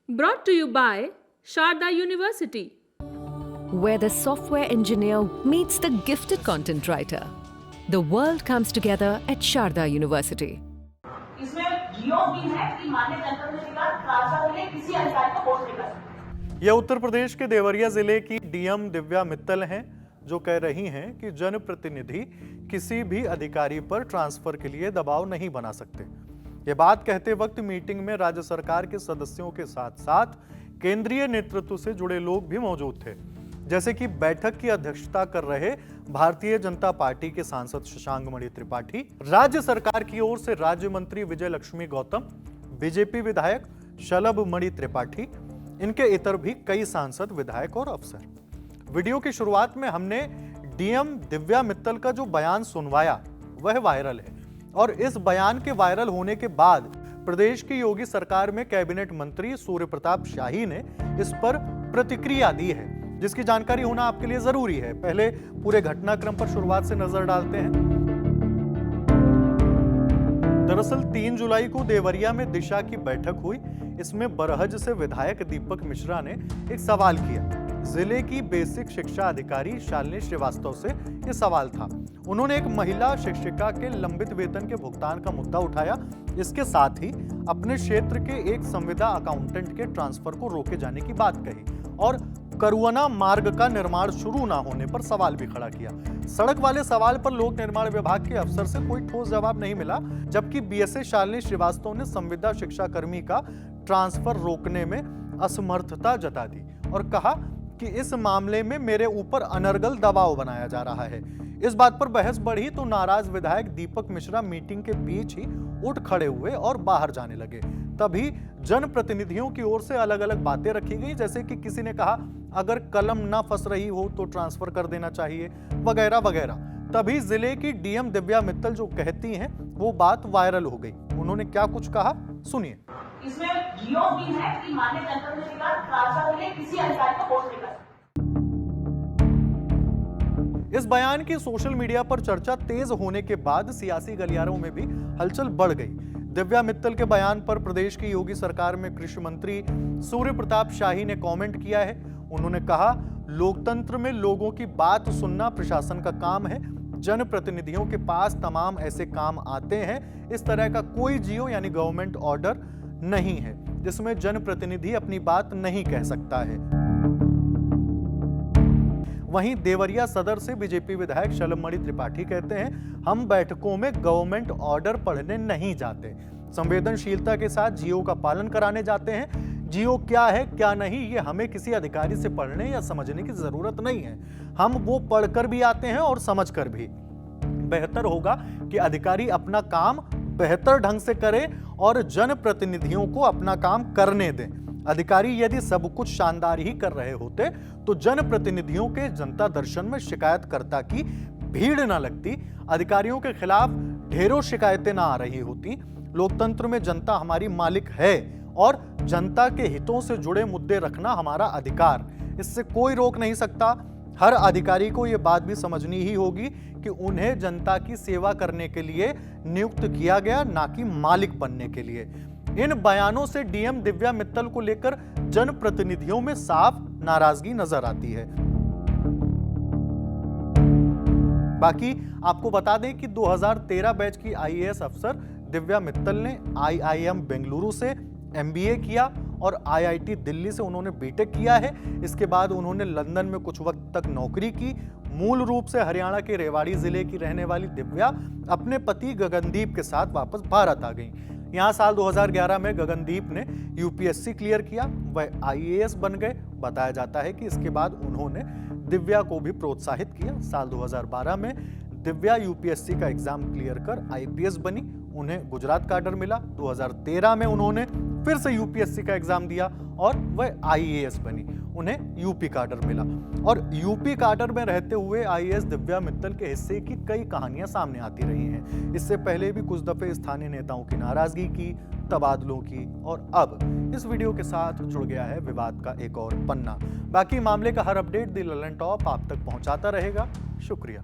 Brought to you by Sharda University. Where the software engineer meets the gifted content writer. The world comes together at Sharda University. इसमें जियो भी है कि मान्य तंत्र के बाद ट्रांसफर के लिए किसी अधिकारी को पोस्ट नहीं कर सकते। यह उत्तर प्रदेश के देवरिया जिले की डीएम दिव्या मित्तल हैं, जो कह रही हैं कि जनप्रतिनिधि किसी भी अधिकारी पर ट्रांसफर के लिए दबाव नहीं बना सकते। ये बात कहते वक्त मीटिंग में राज्य सरकार के सदस्यों के साथ साथ केंद्रीय नेतृत्व से जुड़े लोग भी मौजूद थे, जैसे कि बैठक की अध्यक्षता कर रहे भारतीय जनता पार्टी के सांसद शशांक मणि त्रिपाठी, राज्य सरकार की ओर से राज्य मंत्री विजय लक्ष्मी गौतम, बीजेपी विधायक शलभ मणि त्रिपाठी, इनके इतर भी कई सांसद, विधायक और अफसर। वीडियो की शुरुआत में हमने डीएम दिव्या मित्तल का जो बयान सुनवाया वह वायरल है, और इस बयान के वायरल होने के बाद प्रदेश की योगी सरकार में कैबिनेट मंत्री सूर्य प्रताप शाही ने इस पर प्रतिक्रिया दी है, जिसकी जानकारी होना आपके लिए जरूरी है। पहले पूरे घटनाक्रम पर शुरुआत से नजर डालते हैं। दरअसल 3 जुलाई को देवरिया में दिशा की बैठक हुई। इसमें बरहज से विधायक दीपक मिश्रा ने एक सवाल किया। जिले की बेसिक शिक्षा अधिकारी शालिनी श्रीवास्तव से यह सवाल था। उन्होंने एक महिला शिक्षिका के लंबित वेतन के भुगतान का मुद्दा उठाया। इसके साथ ही अपने क्षेत्र के एक संविदा अकाउंटेंट के ट्रांसफर को रोके जाने की बात कही और करुआना मार्ग का निर्माण शुरू ना होने पर सवाल भी खड़ा किया। सड़क वाले सवाल पर लोक निर्माण विभाग के अफसर से कोई ठोस जवाब नहीं मिला, जबकि बीएसए शालिनी श्रीवास्तव ने संविदा शिक्षा कर्मी का ट्रांसफर रोकने में असमर्थता जता दी और कहा कि इस मामले में मेरे ऊपर अनर्गल दबाव बनाया जा रहा है। इस बात पर बहस बढ़ी तो नाराज विधायक दीपक मिश्रा मीटिंग के बीच ही उठ खड़े हुए और बाहर जाने लगे। तभी जनप्रतिनिधियों की ओर से अलग अलग बातें रखी गई, जैसे कि किसी ने कहा अगर कलम ना फंस रही हो तो ट्रांसफर कर देना चाहिए, वगैरह वगैरह। तभी जिले की डीएम दिव्या मित्तल जो कहती हैं वो बात वायरल हो गई। उन्होंने क्या कुछ कहा, सुनिए। इसमें जियो भी है कि मान्य तंत्र के बाद ट्रांसफर के लिए किसी अधिकारी को पोस्ट नहीं कर सकते। इस बयान की सोशल मीडिया पर चर्चा तेज होने के बाद सियासी गलियारों में भी हलचल बढ़ गई। दिव्या मित्तल के बयान पर प्रदेश की योगी सरकार में कृषि मंत्री सूर्य प्रताप शाही ने कमेंट किया है। उन्होंने कहा, लोकतंत्र में लोगों की बात सुनना प्रशासन का काम है। जनप्रतिनिधियों के पास तमाम ऐसे काम आते हैं। इस तरह का कोई जियो यानी गवर्नमेंट ऑर्डर नहीं है जिसमें जनप्रतिनिधि अपनी बात नहीं कह सकता है। वहीं देवरिया सदर से बीजेपी विधायक शलभ मणि त्रिपाठी कहते हैं, हम बैठकों में गवर्नमेंट ऑर्डर पढ़ने नहीं जाते, संवेदनशीलता के साथ जियो का पालन कराने जाते हैं। जियो क्या है क्या नहीं ये हमें किसी अधिकारी से पढ़ने या समझने की जरूरत नहीं है। हम वो पढ़कर भी आते हैं और समझकर भी। बेहतर होगा कि अधिकारी अपना काम बेहतर ढंग से करे और जनप्रतिनिधियों को अपना काम करने दें। अधिकारी यदि सब कुछ शानदार ही कर रहे होते तो जनप्रतिनिधियों के जनता दर्शन में शिकायतकर्ता की भीड़ ना लगती, अधिकारियों के खिलाफ ढेरों शिकायतें ना आ रही होती। लोकतंत्र में जनता हमारी मालिक है और जनता के हितों से जुड़े मुद्दे रखना हमारा अधिकार, इससे कोई रोक नहीं सकता। हर अधिकारी को यह बात भी समझनी ही होगी कि उन्हें जनता की सेवा करने के लिए नियुक्त किया गया, ना कि मालिक बनने के लिए। इन बयानों से डीएम दिव्या मित्तल को लेकर जनप्रतिनिधियों में साफ नाराजगी नजर आती है। बाकी आपको बता दें कि 2013 बैच की आईएएस अफसर दिव्या मित्तल ने आईआईएम बेंगलुरु से एमबीए किया और आईआईटी दिल्ली से उन्होंने बीटेक किया है। इसके बाद उन्होंने लंदन में कुछ वक्त तक नौकरी की। मूल रूप से हरियाणा के रेवाड़ी जिले की रहने वाली दिव्या अपने पति गगनदीप के साथ वापस भारत आ गई। यहाँ साल 2011 में गगनदीप ने यूपीएससी क्लियर किया, वह आईएएस बन गए। बताया जाता है कि इसके बाद उन्होंने दिव्या को भी प्रोत्साहित किया। साल 2012 में दिव्या यूपीएससी का एग्जाम क्लियर कर आईपीएस बनी, उन्हें गुजरात काडर मिला। 2013 में उन्होंने फिर से यूपीएससी का एग्जाम दिया और वह आईएएस बनी, उन्हें यूपी काडर मिला। और यूपी काडर में रहते हुए आईएएस दिव्या मित्तल के हिस्से की कई कहानियां सामने आती रही हैं। इससे पहले भी कुछ दफे स्थानीय नेताओं की नाराजगी की, तबादलों की, और अब इस वीडियो के साथ जुड़ गया है विवाद का एक और पन्ना। बाकी मामले का हर अपडेट द ललन टॉप आप तक पहुंचाता रहेगा। शुक्रिया।